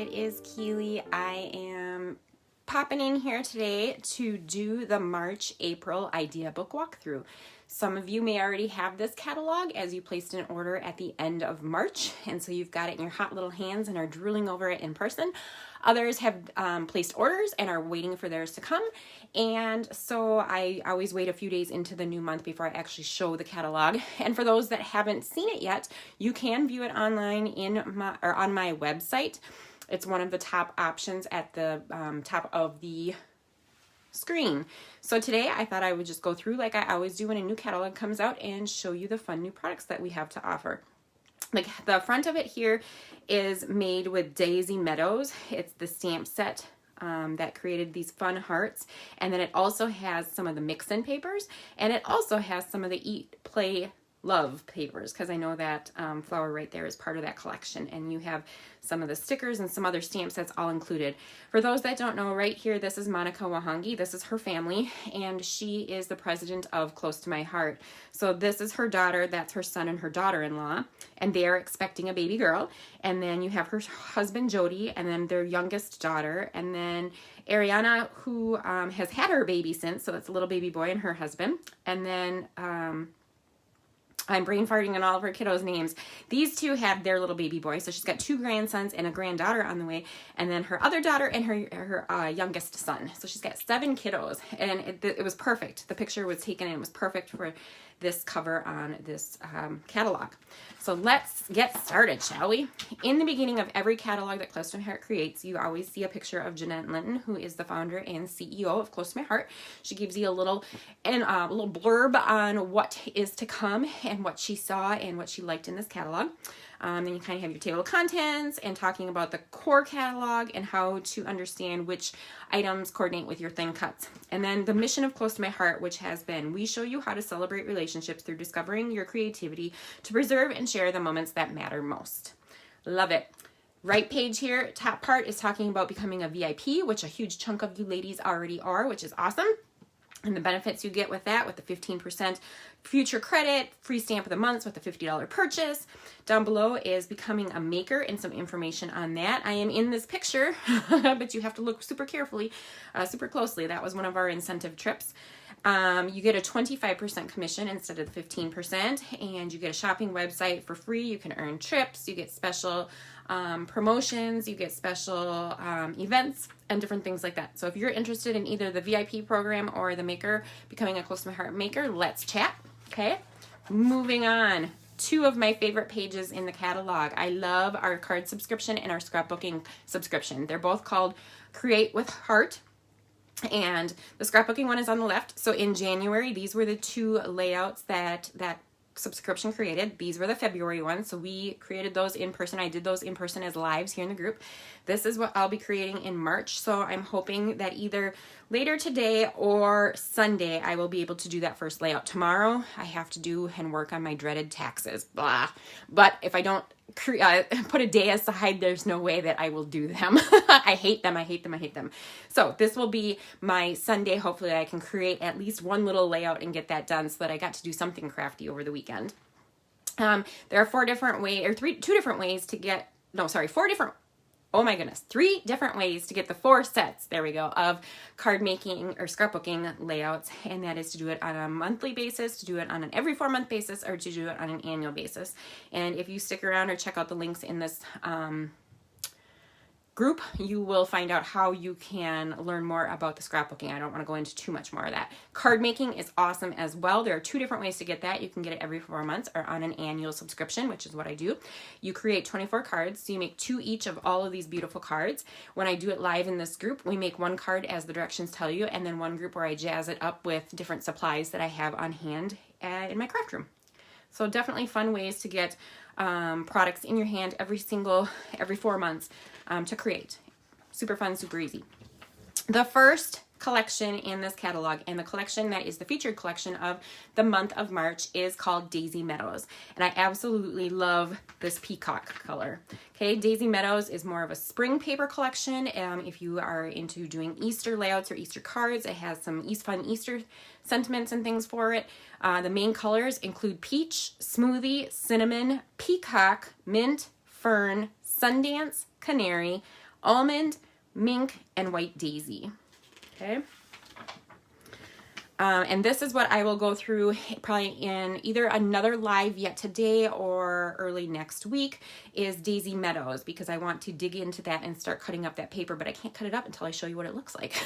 it is Keeley. I am popping in here today to do the March-April idea book walkthrough. Some of you may already have this catalog as you placed an order at the end of March, and so you've got it in your hot little hands and are drooling over it in person. Others have placed orders and are waiting for theirs to come, and so I always wait a few days into the new month before I actually show the catalog. And for those that haven't seen it yet, you can view it online on my website. It's one of the top options at the top of the screen. So today I thought I would just go through like I always do when a new catalog comes out and show you the fun new products that we have to offer. Like the front of it here is made with Daisy Meadows. It's the stamp set that created these fun hearts, and then it also has some of the mix-in papers, and it also has some of the Eat, Play, Love papers, because I know that flower right there is part of that collection, and you have some of the stickers and some other stamp sets all included. For those that don't know, right here, this is Monica Wahangi. This is her family, and she is the president of Close to My Heart. So this is her daughter, that's her son and her daughter-in-law, and they're expecting a baby girl. And then you have her husband, Jody, and then their youngest daughter, and then Ariana, who has had her baby since, so that's a little baby boy and her husband. And then I'm brain farting on all of her kiddos' names. These two have their little baby boy. So she's got two grandsons and a granddaughter on the way. And then her other daughter and her youngest son. So she's got 7 kiddos. And it was perfect. The picture was taken and it was perfect for this cover on this catalog. So let's get started, shall we? In the beginning of every catalog that Close to My Heart creates, you always see a picture of Jeanette Linton, who is the founder and CEO of Close to My Heart. She gives you a little blurb on what is to come and what she saw and what she liked in this catalog. Then you kind of have your table of contents and talking about the core catalog and how to understand which items coordinate with your thin cuts. And then the mission of Close to My Heart, which has been, we show you how to celebrate relationships through discovering your creativity to preserve and share the moments that matter most. Love it. Right page here, top part is talking about becoming a VIP, which a huge chunk of you ladies already are, which is awesome. And the benefits you get with that, with the 15% future credit, free stamp of the month with a $50 purchase. Down below is becoming a maker and some information on that. I am in this picture, but you have to look super carefully, super closely. That was one of our incentive trips. You get a 25% commission instead of the 15%, and you get a shopping website for free. You can earn trips, you get special promotions, you get special events and different things like that. So if you're interested in either the VIP program or the maker, becoming a Close to My Heart maker, let's chat. Okay, moving on. 2 of my favorite pages in the catalog. I love our card subscription and our scrapbooking subscription. They're both called Create with Heart, and the scrapbooking one is on the left. So in January, these were the 2 layouts that subscription created. These were the February ones, so we created those in person. I did those in person as lives here in the group. This is what I'll be creating in March, so I'm hoping that either later today or Sunday I will be able to do that first layout. Tomorrow I have to do and work on my dreaded taxes, blah. But if I don't put a day aside, there's no way that I will do them. I hate them, I hate them, I hate them. So this will be my Sunday. Hopefully I can create at least one little layout and get that done so that I got to do something crafty over the weekend. There are 4 different ways, or 3 different ways to get, no, sorry, 4 different, oh my goodness, 3 different ways to get the 4 sets, there we go, of card making or scrapbooking layouts, and that is to do it on a monthly basis, to do it on an every 4-month basis, or to do it on an annual basis. And if you stick around or check out the links in this group, you will find out how you can learn more about the scrapbooking. I don't want to go into too much more of that. Card making is awesome as well. There are 2 different ways to get that. You can get it every 4 months or on an annual subscription, which is what I do. You create 24 cards, so you make 2 each of all of these beautiful cards. When I do it live in this group, we make 1 card as the directions tell you, and then 1 group where I jazz it up with different supplies that I have on hand in my craft room. So definitely fun ways to get products in your hand every 4 months to create. Super fun, super easy. The first collection in this catalog, and the collection that is the featured collection of the month of March, is called Daisy Meadows. And I absolutely love this peacock color. Okay, Daisy Meadows is more of a spring paper collection. If you are into doing Easter layouts or Easter cards, it has some fun Easter sentiments and things for it. The main colors include peach, smoothie, cinnamon, peacock, mint, fern, Sundance, canary, almond, mink, and white daisy. Okay. And this is what I will go through probably in either another live yet today or early next week, is Daisy Meadows, because I want to dig into that and start cutting up that paper, but I can't cut it up until I show you what it looks like.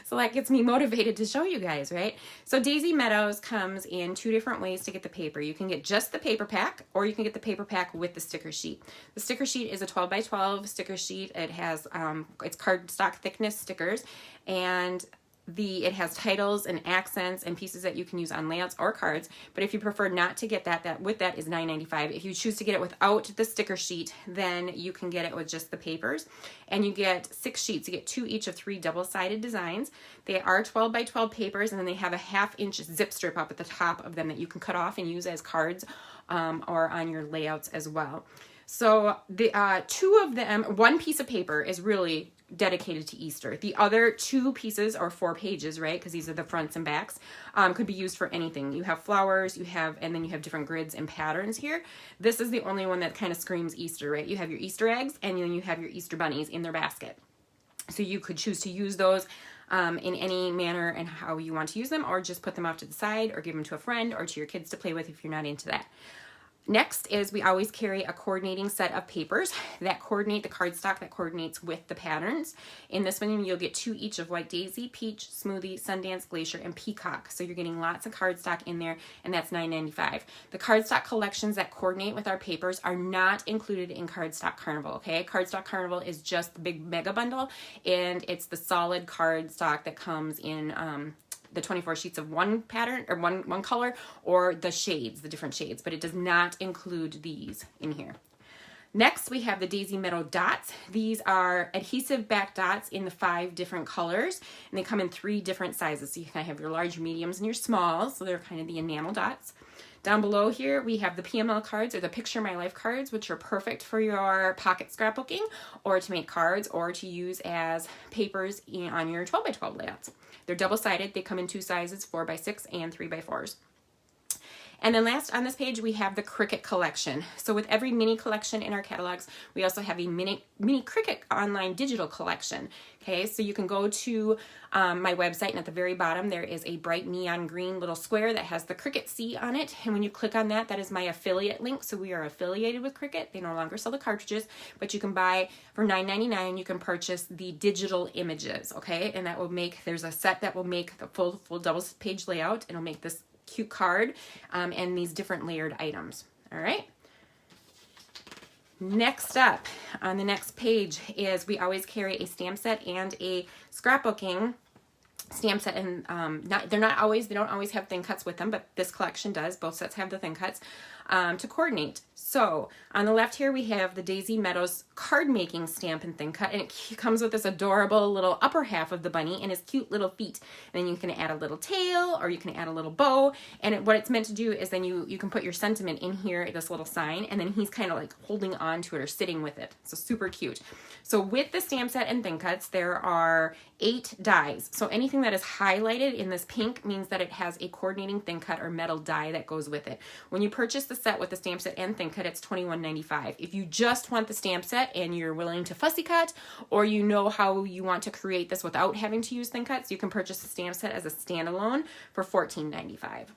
So that gets me motivated to show you guys, right? So Daisy Meadows comes in two different ways to get the paper. You can get just the paper pack, or you can get the paper pack with the sticker sheet. The sticker sheet is a 12 by 12 sticker sheet. It has, it's cardstock thickness stickers, and it has titles and accents and pieces that you can use on layouts or cards. But if you prefer not to get that with that is $9.95. If you choose to get it without the sticker sheet, then you can get it with just the papers. And you get 6 sheets. You get 2 each of 3 double-sided designs. They are 12 by 12 papers, and then they have a 1/2-inch zip strip up at the top of them that you can cut off and use as cards or on your layouts as well. So the 2 of them, 1 piece of paper is really dedicated to Easter. The other 2 pieces are 4 pages, right? Because these are the fronts and backs. Could be used for anything. You have flowers, and then you have different grids and patterns here. This is the only one that kind of screams Easter, right? You have your Easter eggs, and then you have your Easter bunnies in their basket. So you could choose to use those in any manner and how you want to use them, or just put them off to the side, or give them to a friend or to your kids to play with if you're not into that. Next is we always carry a coordinating set of papers that coordinate the cardstock that coordinates with the patterns. In this one, you'll get 2 each of White Daisy, Peach, Smoothie, Sundance, Glacier, and Peacock. So you're getting lots of cardstock in there, and that's $9.95. The cardstock collections that coordinate with our papers are not included in Cardstock Carnival, okay? Cardstock Carnival is just the big mega bundle, and it's the solid cardstock that comes in the 24 sheets of one pattern or one color, or the shades, the different shades, but it does not include these in here. Next, we have the Daisy Meadow dots. These are adhesive back dots in the 5 different colors, and they come in 3 different sizes. So you kind of have your large, mediums, and your smalls. So they're kind of the enamel dots. Down below here, we have the PML cards, or the Picture My Life cards, which are perfect for your pocket scrapbooking, or to make cards, or to use as papers on your 12 by 12 layouts. They're double-sided. They come in 2 sizes, 4 by 6 and 3 by 4s. And then last on this page, we have the Cricut collection. So with every mini collection in our catalogs, we also have a mini Cricut online digital collection. Okay, so you can go to my website, and at the very bottom, there is a bright neon green little square that has the Cricut C on it. And when you click on that, that is my affiliate link. So we are affiliated with Cricut. They no longer sell the cartridges, but you can buy for $9.99. You can purchase the digital images. Okay, and that will make, there's a set that will make the full double page layout. It'll make this cute card and these different layered items. All right. Next up on the next page is we always carry a stamp set and a scrapbooking stamp set, and they don't always have thin cuts with them, but this collection does. Both sets have the thin cuts to coordinate. So on the left here, we have the Daisy Meadows card making stamp and thin cut, and it comes with this adorable little upper half of the bunny and his cute little feet. And then you can add a little tail, or you can add a little bow. And what it's meant to do is then you can put your sentiment in here, this little sign, and then he's kind of like holding on to it or sitting with it. So super cute. So with the stamp set and thin cuts, there are 8 dies. So anything that is highlighted in this pink means that it has a coordinating thin cut or metal die that goes with it. When you purchase the set with the stamp set and thin cut, it's $21.95. If you just want the stamp set and you're willing to fussy cut, or you know how you want to create this without having to use thin cuts, you can purchase the stamp set as a standalone for $14.95.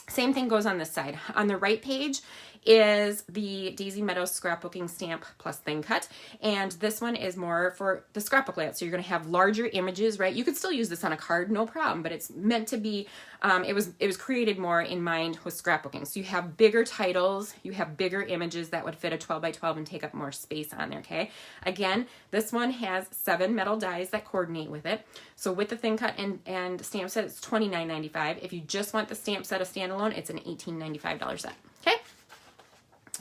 Same thing goes on this side. On the right page is the Daisy Meadows scrapbooking stamp plus thin cut, and this one is more for the scrapbook layout. So you're going to have larger images, right? You could still use this on a card, no problem, but it's meant to be. It was created more in mind with scrapbooking. So you have bigger titles, you have bigger images that would fit a 12 by 12 and take up more space on there. Okay. Again, this one has 7 metal dies that coordinate with it. So with the thin cut and stamp set, it's $29.95. If you just want the stamp set a standalone, it's an $18.95 set. Okay.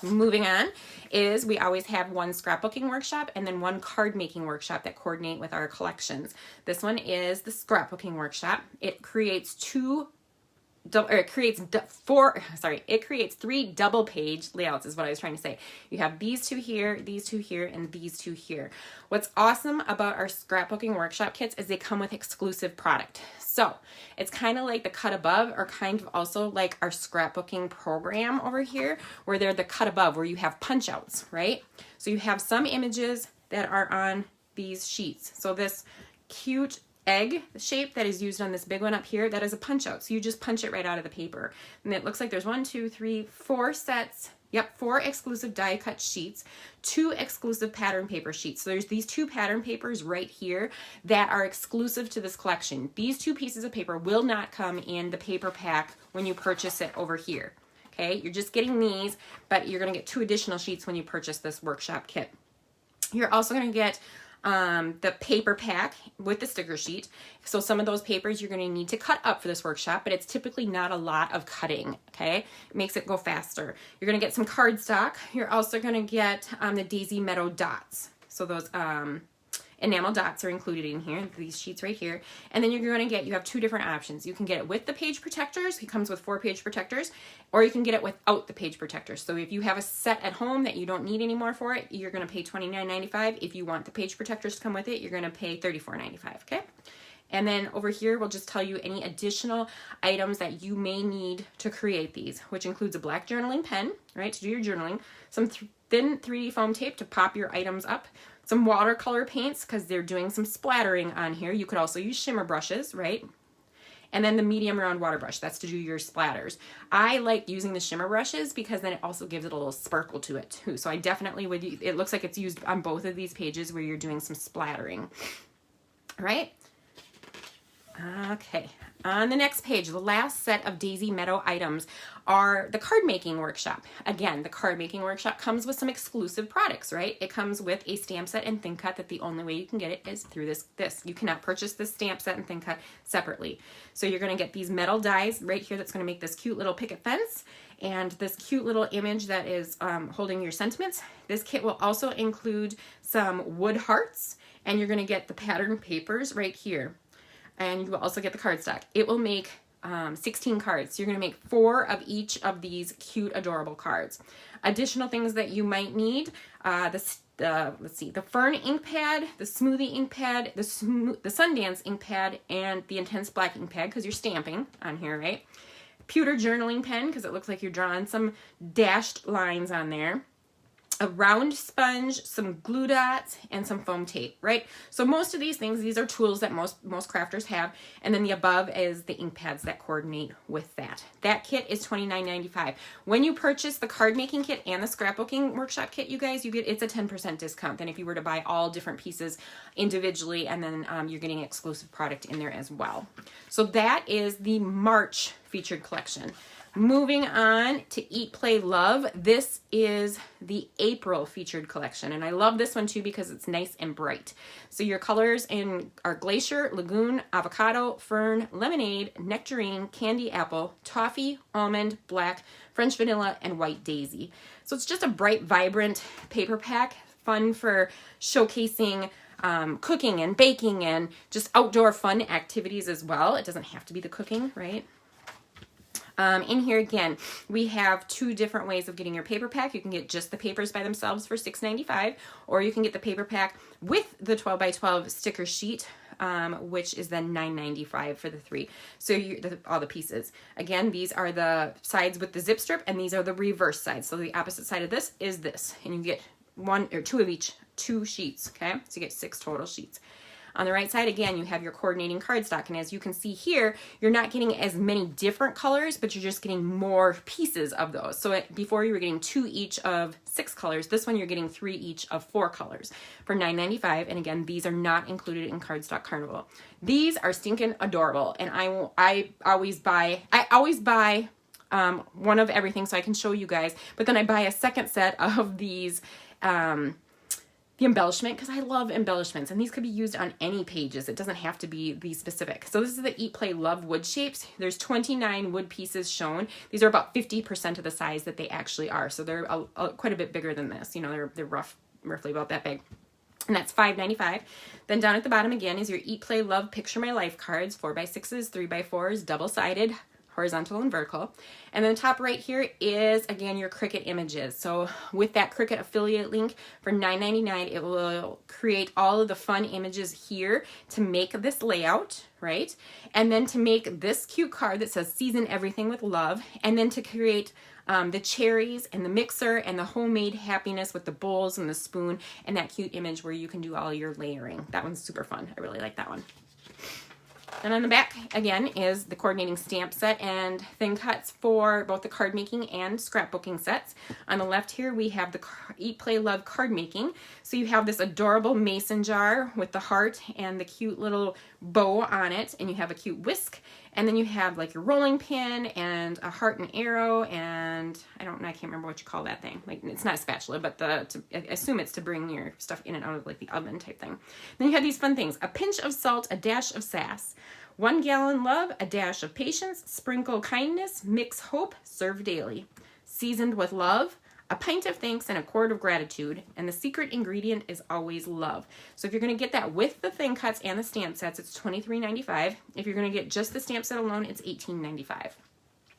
Moving on is we always have one scrapbooking workshop and then one card making workshop that coordinate with our collections. This one is the scrapbooking workshop. It creates 3 double page layouts is what I was trying to say. You have these 2 here, these 2 here, and these 2 here. What's awesome about our scrapbooking workshop kits is they come with exclusive product. So it's kind of like the cut above, or kind of also like our scrapbooking program over here, where they're the cut above, where you have punch outs, right? So you have some images that are on these sheets. So this cute egg shape that is used on this big one up here, that is a punch out. So you just punch it right out of the paper. And it looks like there's 1, 2, 3, 4 sets. Yep, 4 exclusive die cut sheets, 2 exclusive pattern paper sheets. So there's these 2 pattern papers right here that are exclusive to this collection. These 2 pieces of paper will not come in the paper pack when you purchase it over here. Okay, you're just getting these, but you're gonna get 2 additional sheets when you purchase this workshop kit. You're also gonna get the paper pack with the sticker sheet. So some of those papers you're going to need to cut up for this workshop, but it's typically not a lot of cutting, okay? It makes it go faster. You're going to get some cardstock. You're also going to get the Daisy Meadow dots. So those enamel dots are included in here, these sheets right here. And then you're going to get, you have 2 different options. You can get it with the page protectors. It comes with 4 page protectors, or you can get it without the page protectors. So if you have a set at home that you don't need anymore for it, you're going to pay $29.95. If you want the page protectors to come with it, you're going to pay $34.95, okay? And then over here, we'll just tell you any additional items that you may need to create these, which includes a black journaling pen, right, to do your journaling, some thin 3D foam tape to pop your items up, some watercolor paints because they're doing some splattering on here. You could also use shimmer brushes, right? And then the medium round water brush, that's to do your splatters. I like using the shimmer brushes because then it also gives it a little sparkle to it too. So I definitely would, it looks like it's used on both of these pages where you're doing some splattering, right? Okay, on the next page, the last set of Daisy Meadow items are the card making workshop. Again, the card making workshop comes with some exclusive products, right? It comes with a stamp set and thin cut that the only way you can get it is through this. You cannot purchase this stamp set and thin cut separately. So you're gonna get these metal dies right here that's gonna make this cute little picket fence and this cute little image that is holding your sentiments. This kit will also include some wood hearts, and you're gonna get the pattern papers right here. And you will also get the cardstock. It will make 16 cards. So you're going to make 4 of each of these cute, adorable cards. Additional things that you might need, let's see, the Fern ink pad, the Smoothie ink pad, the Sundance ink pad, and the Intense Black ink pad, because you're stamping on here, right? Pewter journaling pen, because it looks like you're drawing some dashed lines on there. A round sponge, some glue dots, and some foam tape, right? So most of these things, these are tools that most crafters have, and then the above is the ink pads that coordinate with that. That kit is $29.95. When you purchase the card making kit and the scrapbooking workshop kit, you guys, it's a 10% discount than if you were to buy all different pieces individually, and then you're getting exclusive product in there as well. So that is the March featured collection. Moving on to Eat, Play, Love. This is the April featured collection, and I love this one too because it's nice and bright. So your colors are Glacier, Lagoon, Avocado, Fern, Lemonade, Nectarine, Candy Apple, Toffee, Almond, Black, French Vanilla, and White Daisy. So it's just a bright, vibrant paper pack, fun for showcasing cooking and baking and just outdoor fun activities as well. It doesn't have to be the cooking, right? In here again, we have 2 different ways of getting your paper pack. You can get just the papers by themselves for $6.95, or you can get the paper pack with the 12x12 sticker sheet, which is then $9.95 for the 3. So all the pieces. Again, these are the sides with the zip strip, and these are the reverse sides. So the opposite side of this is this, and you get 1 or 2 of each, 2 sheets, okay? So you get 6 total sheets. On the right side, again, you have your coordinating cardstock, and as you can see here, you're not getting as many different colors, but you're just getting more pieces of those. So before you were getting 2 each of 6 colors, this one you're getting 3 each of 4 colors for $9.95, and again, these are not included in Cardstock Carnival. These are stinking adorable, and I always buy one of everything so I can show you guys, but then I buy a second set of these the embellishment, because I love embellishments, and these could be used on any pages. It doesn't have to be these specific. So this is the Eat, Play, Love wood shapes. There's 29 wood pieces shown. These are about 50% of the size that they actually are. So they're quite a bit bigger than this. You know, they're roughly about that big. And that's $5.95. Then down at the bottom again is your Eat, Play, Love Picture My Life cards, 4x6s, 3x4s, double-sided, horizontal and vertical. And then top right here is, again, your Cricut images. So with that Cricut affiliate link for $9.99, it will create all of the fun images here to make this layout, right? And then to make this cute card that says season everything with love, and then to create the cherries and the mixer and the homemade happiness with the bowls and the spoon and that cute image where you can do all your layering. That one's super fun. I really like that one. And on the back, again, is the coordinating stamp set and thin cuts for both the card making and scrapbooking sets. On the left here, we have the Eat, Play, Love card making. So you have this adorable mason jar with the heart and the cute little bow on it, and you have a cute whisk, and then you have like your rolling pin and a heart and arrow, and I can't remember what you call that thing. Like, it's not a spatula, but I assume it's to bring your stuff in and out of like the oven type thing. Then you have these fun things: a pinch of salt, a dash of sass, 1 gallon love, a dash of patience, sprinkle kindness, mix hope, serve daily, seasoned with love, a pint of thanks, and a quart of gratitude, and the secret ingredient is always love. So if you're going to get that with the thin cuts and the stamp sets, it's $23.95. If you're going to get just the stamp set alone, it's $18.95.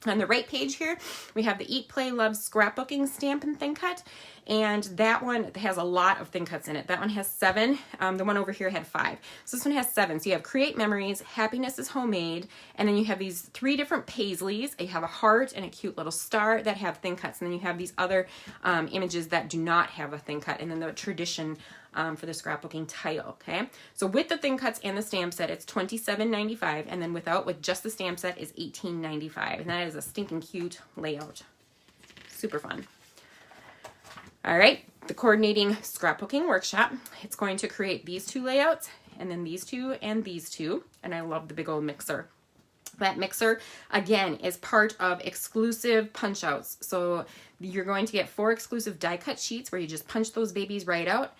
On the right page here, we have the Eat, Play, Love scrapbooking stamp and thin cut, and that one has a lot of thin cuts in it. That one has 7. The one over here had 5. So this one has 7. So you have Create Memories, Happiness is Homemade, and then you have these 3 different paisleys. You have a heart and a cute little star that have thin cuts, and then you have these other images that do not have a thin cut, and then the tradition for the scrapbooking title, okay? So with the thin cuts and the stamp set, it's $27.95, and then with just the stamp set is $18.95, and that is a stinking cute layout. Super fun. All right, the coordinating scrapbooking workshop. It's going to create these 2 layouts, and then these 2 and these 2, and I love the big old mixer. That mixer, again, is part of exclusive punch outs. So you're going to get 4 exclusive die cut sheets where you just punch those babies right out.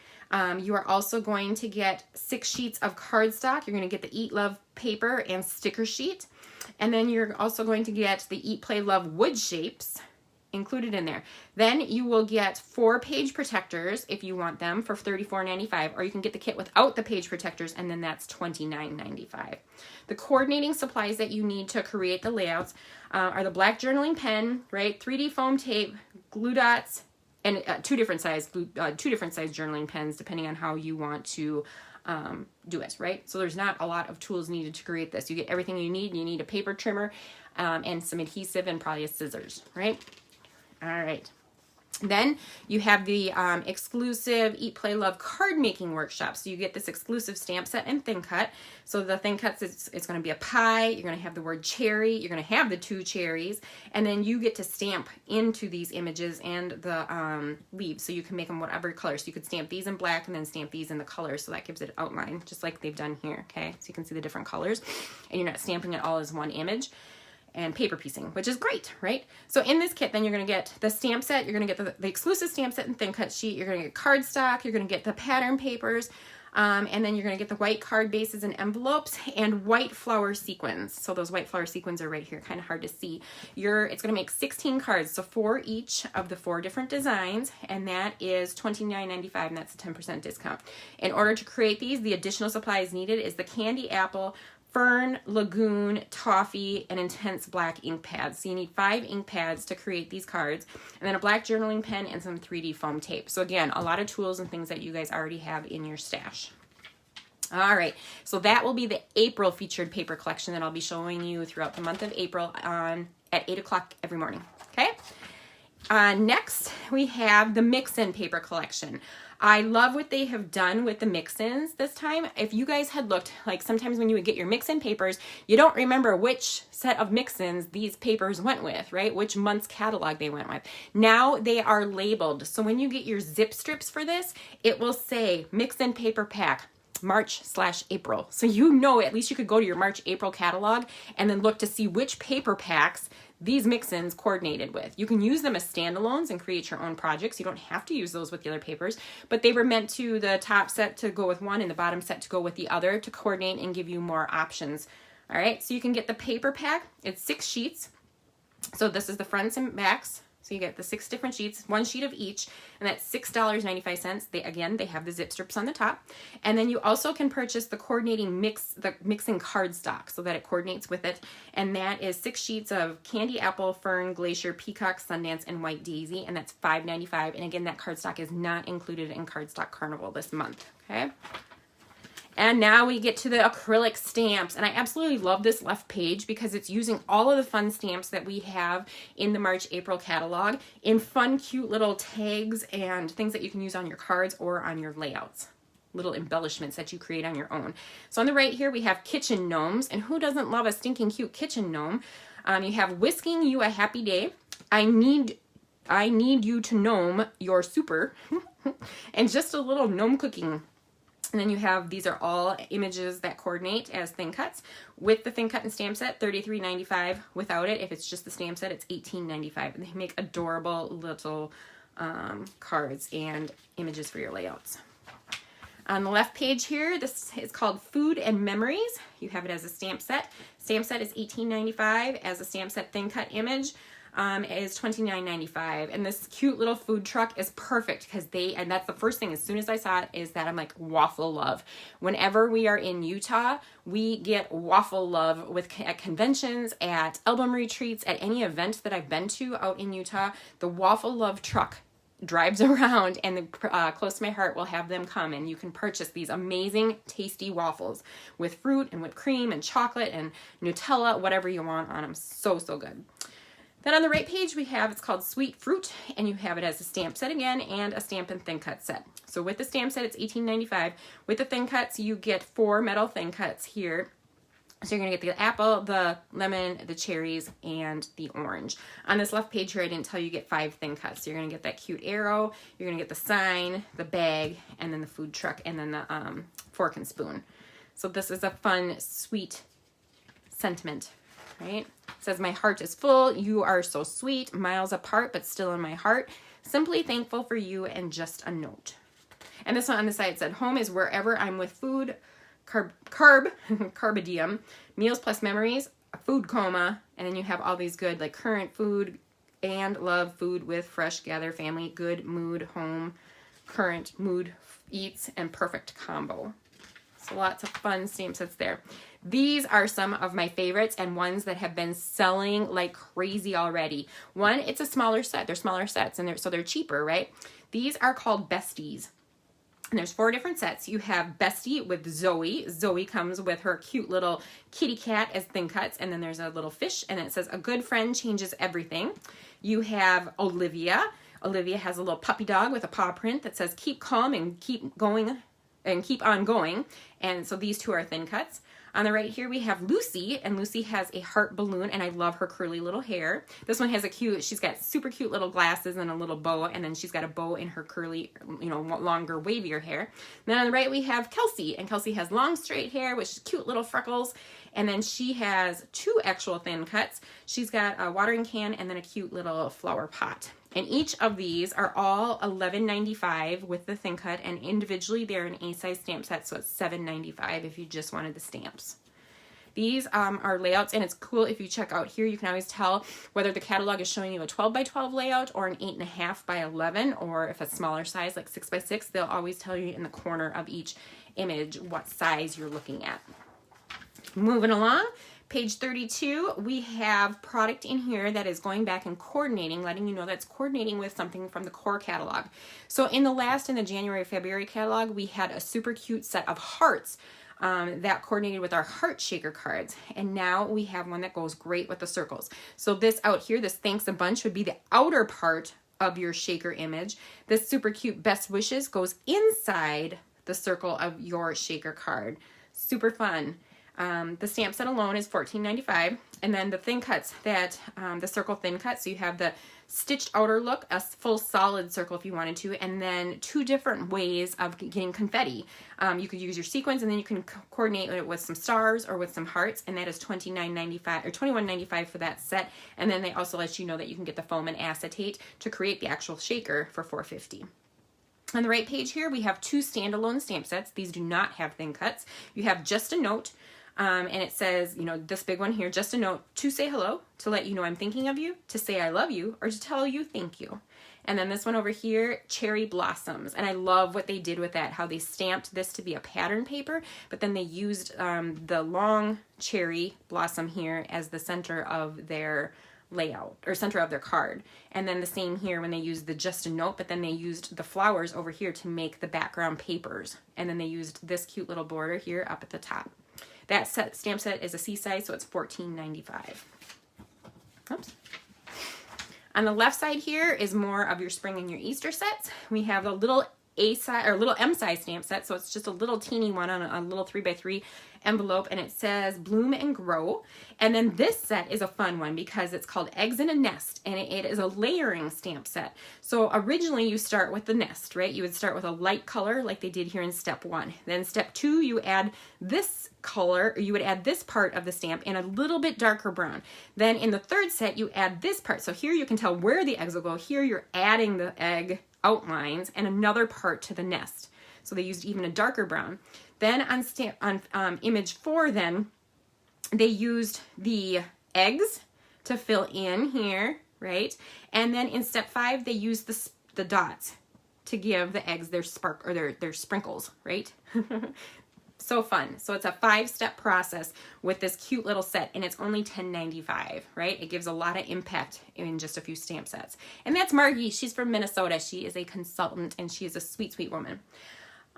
You are also going to get 6 sheets of cardstock. You're going to get the Eat, Love paper and sticker sheet. And then you're also going to get the Eat, Play, Love wood shapes included in there. Then you will get 4 page protectors if you want them for $34.95, or you can get the kit without the page protectors, and then that's $29.95. The coordinating supplies that you need to create the layouts are the black journaling pen, right? 3D foam tape, glue dots, and 2 different size journaling pens depending on how you want to do it, right? So there's not a lot of tools needed to create this. You get everything you need. You need a paper trimmer and some adhesive and probably a scissors, right? All right. Then you have the exclusive Eat, Play, Love card making workshop. So you get this exclusive stamp set and thin cut. So the thin cuts, it's going to be a pie. You're going to have the word cherry. You're going to have the 2 cherries. And then you get to stamp into these images and the leaves. So you can make them whatever color. So you could stamp these in black and then stamp these in the colors. So that gives it outline, just like they've done here. Okay. So you can see the different colors. And you're not stamping it all as one image. And paper piecing, which is great, right? So in this kit, then you're going to get the stamp set, you're going to get the exclusive stamp set and thin cut sheet, you're going to get cardstock, you're going to get the pattern papers, and then you're going to get the white card bases and envelopes and white flower sequins. So those white flower sequins are right here, kind of hard to see. It's going to make 16 cards, so 4 each of the 4 different designs, and that is $29.95, and that's a 10% discount. In order to create these, the additional supplies needed is the candy apple, Fern, Lagoon, Toffee, and Intense black ink pads. So you need 5 ink pads to create these cards, and then a black journaling pen and some 3D foam tape. So again, a lot of tools and things that you guys already have in your stash. All right, so that will be the April featured paper collection that I'll be showing you throughout the month of April at 8 o'clock every morning, okay? Next, we have the mix-in paper collection. I love what they have done with the mix-ins this time. If you guys had looked, like sometimes when you would get your mix-in papers, you don't remember which set of mix-ins these papers went with, right? Which month's catalog they went with. Now they are labeled. So when you get your zip strips for this, it will say mix-in paper pack, March/April. So you know, at least you could go to your March-April catalog and then look to see which paper packs these mix-ins coordinated with. You can use them as standalones and create your own projects. You don't have to use those with the other papers, but they were meant to the top set to go with one and the bottom set to go with the other to coordinate and give you more options. All right, so you can get the paper pack. It's 6 sheets. So this is the fronts and backs So you get the 6 different sheets, 1 sheet of each, and that's $6.95. They have the zip strips on the top. And then you also can purchase the coordinating mixing cardstock so that it coordinates with it. And that is 6 sheets of Candy Apple, Fern, Glacier, Peacock, Sundance, and White Daisy, and that's $5.95. And again, that cardstock is not included in Cardstock Carnival this month, okay? And now we get to the acrylic stamps. And I absolutely love this left page because it's using all of the fun stamps that we have in the March-April catalog in fun, cute little tags and things that you can use on your cards or on your layouts. Little embellishments that you create on your own. So on the right here, we have kitchen gnomes. And who doesn't love a stinking cute kitchen gnome? You have whisking you a happy day. I need you to gnome your super. And just a little gnome cooking. And then you have, these are all images that coordinate as thin cuts. With the thin cut and stamp set, $33.95. Without it, if it's just the stamp set, it's $18.95. And they make adorable little cards and images for your layouts. On the left page here, this is called Food and Memories. You have it as a stamp set. Stamp set is $18.95. As a stamp set thin cut image is $29.95. And this cute little food truck is perfect because and that's the first thing as soon as I saw it is that I'm like, waffle love. Whenever we are in Utah, we get waffle love at conventions, at album retreats, at any event that I've been to out in Utah. The waffle love truck drives around, and close to my heart will have them come, and you can purchase these amazing tasty waffles with fruit and whipped cream and chocolate and Nutella, whatever you want on them. So good. Then on the right page we have, it's called Sweet Fruit, and you have it as a stamp set again and a stamp and thin cut set. So with the stamp set, it's $18.95. With the thin cuts, you get 4 metal thin cuts here. So you're going to get the apple, the lemon, the cherries, and the orange. On this left page here, I didn't tell you get 5 thin cuts. So you're going to get that cute arrow, you're going to get the sign, the bag, and then the food truck, and then the fork and spoon. So this is a fun, sweet sentiment, right? It says, my heart is full, you are so sweet, miles apart, but still in my heart. Simply thankful for you, and just a note. And this one on the side said, home is wherever I'm with food, carbidium, meals plus memories, a food coma, and then you have all these good like current food and love, food with fresh gather family, good mood, home, current mood, eats, and perfect combo. So lots of fun stamp sets there. These are some of my favorites and ones that have been selling like crazy already. One, it's a smaller set. They're smaller sets, and so they're cheaper, right? These are called Besties. And there's 4 different sets. You have Bestie with Zoe. Zoe comes with her cute little kitty cat as thin cuts, and then there's a little fish, and it says, a good friend changes everything. You have Olivia. Olivia has a little puppy dog with a paw print that says, keep calm and keep going and keep on going. And so these 2 are thin cuts. On the right here, we have Lucy, and Lucy has a heart balloon, and I love her curly little hair. This one has she's got super cute little glasses and a little bow, and then she's got a bow in her curly, longer, wavier hair. And then on the right, we have Kelsey, and Kelsey has long, straight hair with cute little freckles, and then she has 2 actual thin cuts. She's got a watering can and then a cute little flower pot. And each of these are all $11.95 with the thin cut, and individually they're an A-size stamp set, so it's $7.95 if you just wanted the stamps. These are layouts, and it's cool if you check out here, you can always tell whether the catalog is showing you a 12 by 12 layout or an 8.5 by 11, or if a smaller size like 6 by 6, they'll always tell you in the corner of each image what size you're looking at. Moving along. Page 32, we have product in here that is going back and coordinating, letting you know that's coordinating with something from the core catalog. So in the January-February catalog, we had a super cute set of hearts that coordinated with our heart shaker cards. And now we have one that goes great with the circles. So this out here, this thanks a bunch, would be the outer part of your shaker image. This super cute best wishes goes inside the circle of your shaker card. Super fun. The stamp set alone is $14.95, and then the thin cuts that the circle thin cut, so you have the stitched outer look, a full solid circle if you wanted to, and then 2 different ways of getting confetti. You could use your sequins, and then you can coordinate it with some stars or with some hearts, and that is $29.95 or $21.95 for that set. And then they also let you know that you can get the foam and acetate to create the actual shaker for $4.50. On the right page here, we have 2 standalone stamp sets. These do not have thin cuts. You have Just a Note. And it says, you know, this big one here, just a note to say hello, to let you know I'm thinking of you, to say I love you, or to tell you thank you. And then this one over here, cherry blossoms. And I love what they did with that, how they stamped this to be a pattern paper, but then they used the long cherry blossom here as the center of their layout, or center of their card. And then the same here when they used the just a note, but then they used the flowers over here to make the background papers. And then they used this cute little border here up at the top. That stamp set is a C size, so it's $14.95. Oops. On the left side here is more of your spring and your Easter sets. We have a little A size or little M size stamp set, so it's just a little teeny one on a little 3x3 envelope, and it says bloom and grow. And then this set is a fun one because it's called Eggs in a Nest, and it is a layering stamp set. So originally you start with the nest, right? You would start with a light color like they did here in step 1. Then step 2, you add this color, or you would add this part of the stamp in a little bit darker brown. Then in the third set, you add this part. So here you can tell where the eggs will go. Here you're adding the egg outlines and another part to the nest. So they used even a darker brown. Then on image 4, then they used the eggs to fill in here, right? And then in step 5, they used the dots to give the eggs their spark, or their sprinkles, right? So fun. So it's a 5-step process with this cute little set, and it's only $10.95, right? It gives a lot of impact in just a few stamp sets. And that's Margie. She's from Minnesota. She is a consultant, and she is a sweet, sweet woman.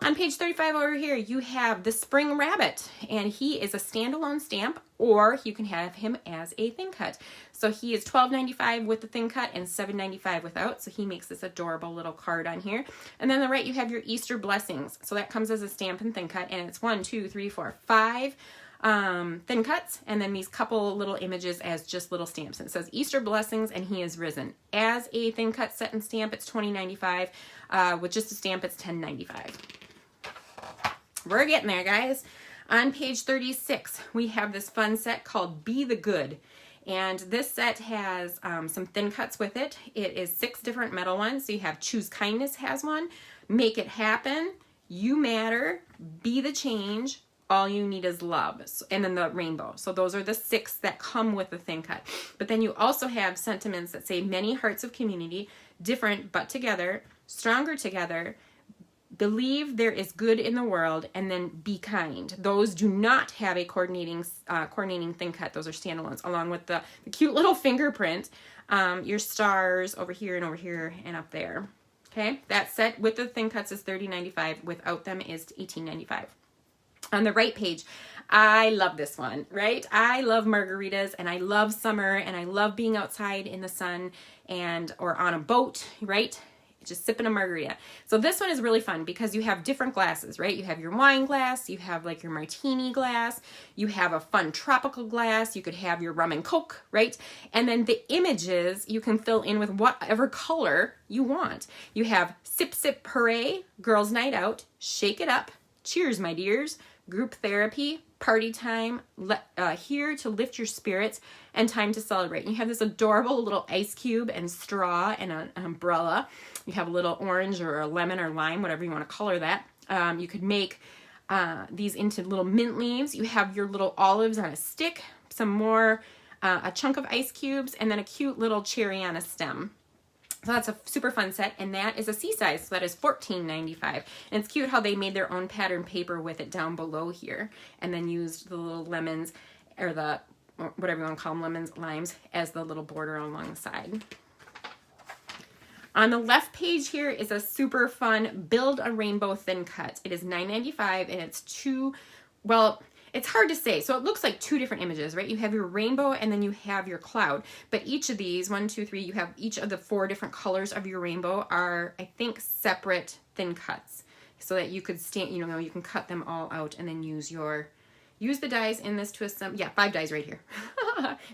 On page 35 over here, you have the Spring Rabbit, and he is a standalone stamp, or you can have him as a thin cut. So he is $12.95 with the thin cut and $7.95 without, so he makes this adorable little card on here. And then on the right, you have your Easter Blessings. So that comes as a stamp and thin cut, and it's 1, 2, 3, 4, 5 thin cuts, and then these couple little images as just little stamps. And it says Easter Blessings, and he is risen. As a thin cut set and stamp, it's $20.95. With just a stamp, it's $10.95. We're getting there, guys. On page 36, we have this fun set called Be the Good. And this set has some thin cuts with it. It is 6 different metal ones. So you have Choose Kindness has one, Make It Happen, You Matter, Be the Change, All You Need Is Love, and then the rainbow. So those are the 6 that come with the thin cut. But then you also have sentiments that say Many Hearts of Community, Different but Together, Stronger Together, Believe There Is Good in the World, and then Be Kind. Those do not have a coordinating thin cut. Those are standalones, along with the cute little fingerprint, your stars over here and up there. Okay, that set with the thin cuts is $30.95. Without them is $18.95. On the right page, I love this one, right? I love margaritas, and I love summer, and I love being outside in the sun or on a boat, right? Just sipping a margarita. So this one is really fun because you have different glasses, right? You have your wine glass, you have like your martini glass, you have a fun tropical glass, you could have your rum and coke, right? And then the images you can fill in with whatever color you want. You have Sip Sip Hooray, Girls Night Out, Shake It Up, Cheers My Dears, Group Therapy, Party Time, Here to Lift Your Spirits, and Time to Celebrate. And you have this adorable little ice cube and straw and an umbrella. You have a little orange or a lemon or lime, whatever you want to color that. You could make these into little mint leaves. You have your little olives on a stick, some more, a chunk of ice cubes, and then a cute little cherry on a stem. So that's a super fun set, and that is a C size, so that is $14.95. And it's cute how they made their own pattern paper with it down below here, and then used the little lemons, or whatever you want to call them, limes, as the little border along the side. On the left page here is a super fun Build a Rainbow thin cut. It is $9.95, and it's it's hard to say. So it looks like 2 different images, right? You have your rainbow, and then you have your cloud. But each of these, 1, 2, 3, you have each of the 4 different colors of your rainbow are, I think, separate thin cuts, so that you could you can cut them all out and then use the dies in this to assemble. Yeah, 5 dies right here.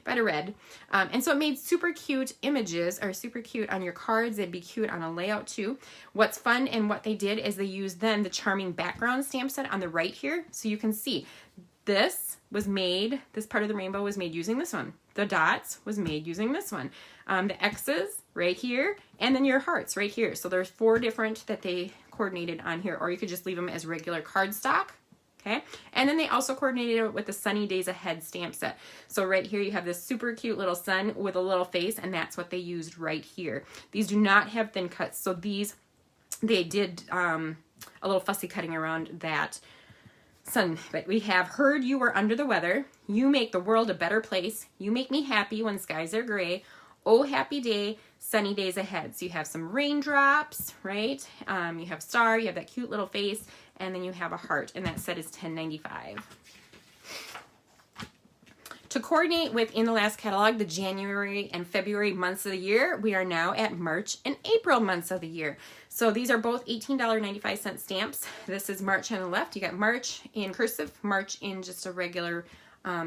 By the red. And so it made super cute images, or super cute on your cards. It'd be cute on a layout too. What's fun and what they did is they used then the charming background stamp set on the right here. So you can see this part of the rainbow was made using this one. The dots was made using this one. The X's right here, and then your hearts right here. So there's 4 different that they coordinated on here, or you could just leave them as regular cardstock Okay, and then they also coordinated it with the Sunny Days Ahead stamp set. So right here you have this super cute little sun with a little face, and that's what they used right here. These do not have thin cuts, so these, they did a little fussy cutting around that sun. But we have heard you were under the weather. You make the world a better place. You make me happy when skies are gray. Oh, happy day, sunny days ahead. So you have some raindrops, right? You have star, you have that cute little face, and then you have a heart, and that set is $10.95. To coordinate with in the last catalog, the January and February months of the year, we are now at March and April months of the year. So these are both $18.95 stamps. This is March on the left. You got March in cursive, March in just a regular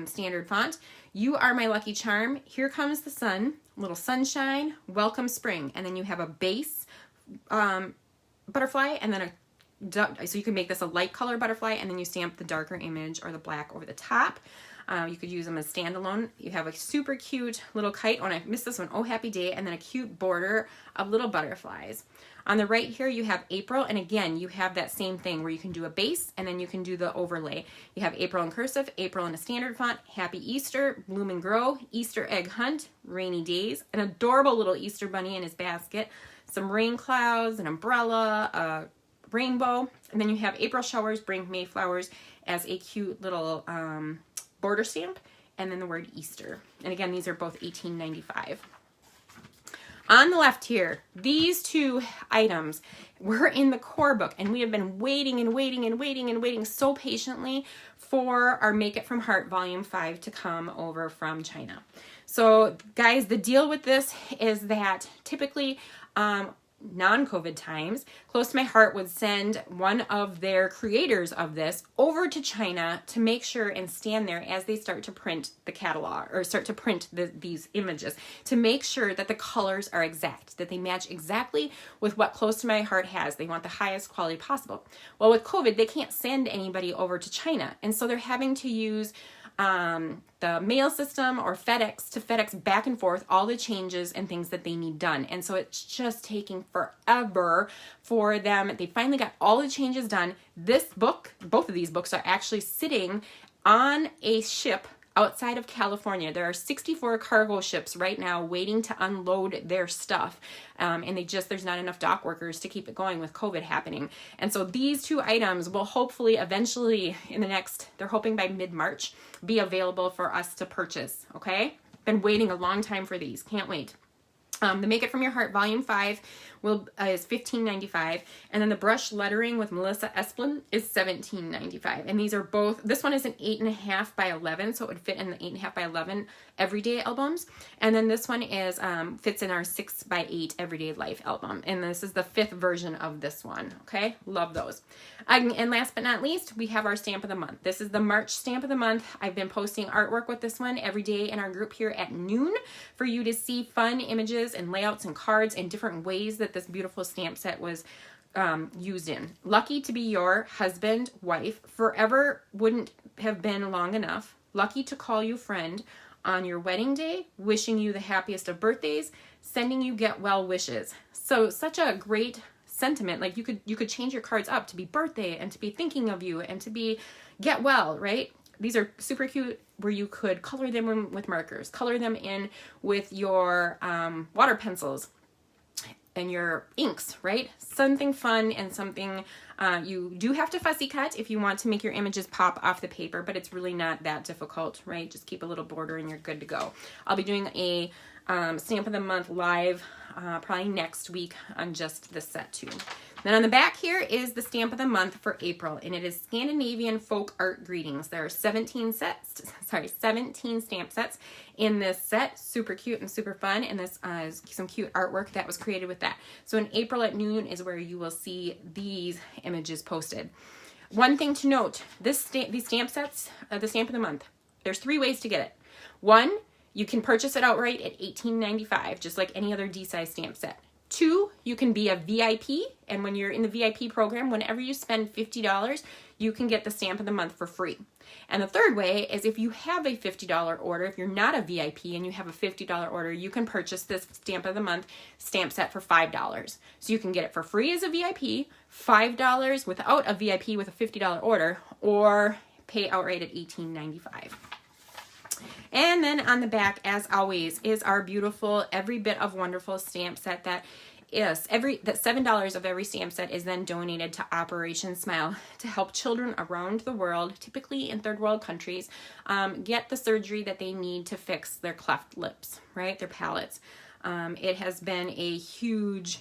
standard font. You are my lucky charm. Here comes the sun, little sunshine, welcome spring. And then you have a base butterfly, and then so you can make this a light color butterfly, and then you stamp the darker image or the black over the top. You could use them as standalone. You have a super cute little kite. Oh, and I missed this one. Oh, happy day. And then a cute border of little butterflies. On the right here, you have April. And again, you have that same thing where you can do a base and then you can do the overlay. You have April in cursive, April in a standard font, Happy Easter, Bloom and Grow, Easter egg hunt, rainy days, an adorable little Easter bunny in his basket, some rain clouds, an umbrella, a rainbow. And then you have April showers, bring Mayflowers as a cute little border stamp, and then the word Easter. And again, these are both $18.95. On the left here, these two items were in the core book, and we have been waiting and waiting and waiting and waiting so patiently for our Make It From Heart Volume 5 to come over from China. So guys, the deal with this is that typically non-COVID times, Close to My Heart would send one of their creators of this over to China to make sure and stand there as they start to print the catalog, or start to print these images, to make sure that the colors are exact, that they match exactly with what Close to My Heart has. They want the highest quality possible. Well, with COVID, they can't send anybody over to China, and so they're having to use the mail system or FedEx to FedEx back and forth all the changes and things that they need done. And so it's just taking forever for them. They finally got all the changes done. This book, both of these books, are actually sitting on a ship outside of California. There are 64 cargo ships right now waiting to unload their stuff. And there's not enough dock workers to keep it going with COVID happening. And so these two items will hopefully eventually they're hoping by mid-March, be available for us to purchase, okay? Been waiting a long time for these. Can't wait. The Make It From Your Heart Volume 5 is $15.95, and then the brush lettering with Melissa Esplin is $17.95. And these are both, this one is an 8.5 by 11, so it would fit in the 8.5 by 11 everyday albums. And then this one is fits in our 6 by 8 everyday life album. And this is the 5th version of this one. Okay, love those. And last but not least, we have our stamp of the month. This is the March stamp of the month. I've been posting artwork with this one every day in our group here at noon for you to see fun images and layouts and cards and different ways that this beautiful stamp set was used in. Lucky to be your husband, wife, forever wouldn't have been long enough. Lucky to call you friend on your wedding day, wishing you the happiest of birthdays, sending you get well wishes. So such a great sentiment. Like you could change your cards up to be birthday and to be thinking of you and to be get well, right? These are super cute where you could color them in with markers, color them in with your water pencils and your inks, right? Something fun and something you do have to fussy cut if you want to make your images pop off the paper, but it's really not that difficult, right? Just keep a little border and you're good to go. I'll be doing a stamp of the month live probably next week on just this set too. Then on the back here is the stamp of the month for April, and it is Scandinavian Folk Art Greetings. There are 17 stamp sets in this set. Super cute and super fun, and this is some cute artwork that was created with that. So in April at noon is where you will see these images posted. One thing to note, these stamp sets, the stamp of the month, there's 3 ways to get it. 1, you can purchase it outright at $18.95, just like any other D-size stamp set. 2, you can be a VIP, and when you're in the VIP program, whenever you spend $50, you can get the stamp of the month for free. And the third way is if you have a $50 order, if you're not a VIP and you have a $50 order, you can purchase this stamp of the month stamp set for $5. So you can get it for free as a VIP, $5 without a VIP with a $50 order, or pay outright at $18.95. And then on the back, as always, is our beautiful Every Bit of Wonderful stamp set that $7 of every stamp set is then donated to Operation Smile to help children around the world, typically in third world countries, get the surgery that they need to fix their cleft lips, right? Their palates. It has been a huge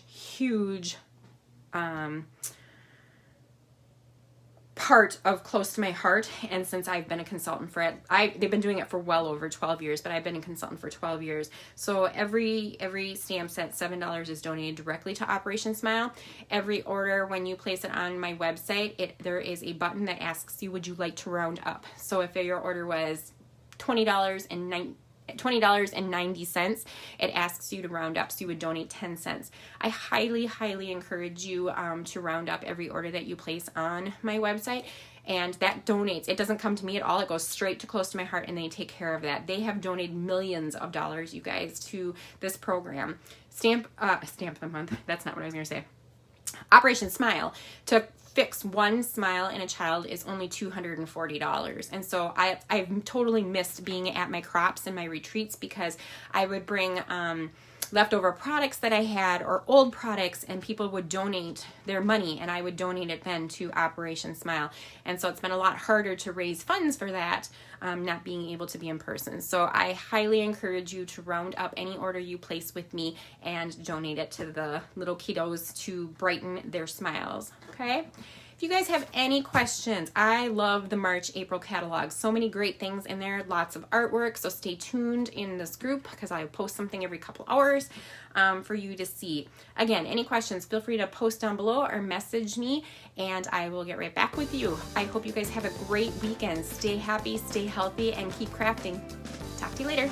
part of close to my heart, and since I've been a consultant for it, they've been doing it for well over 12 years, but I've been a consultant for 12 years. So every stamp set, $7 is donated directly to Operation Smile. Every order, when you place it on my website, there is a button that asks you, would you like to round up? So if your order was $20.90, it asks you to round up, so you would donate 10 cents. I highly encourage you to round up every order that you place on my website, and that donates. It doesn't come to me at all. It goes straight to Close to My Heart, and they take care of that. They have donated millions of dollars, you guys, to this program. Stamp of the month, that's not what I was going to say. Operation Smile, to fix one smile in a child is only $240. And so I've totally missed being at my crops and my retreats, because I would bring leftover products that I had or old products, and people would donate their money, and I would donate it then to Operation Smile. And so it's been a lot harder to raise funds for that, not being able to be in person. So I highly encourage you to round up any order you place with me and donate it to the little kiddos to brighten their smiles, okay? If you guys have any questions, I love the March-April catalog. So many great things in there, lots of artwork, so stay tuned in this group because I post something every couple hours for you to see. Again, any questions, feel free to post down below or message me, and I will get right back with you. I hope you guys have a great weekend. Stay happy, stay healthy, and keep crafting. Talk to you later.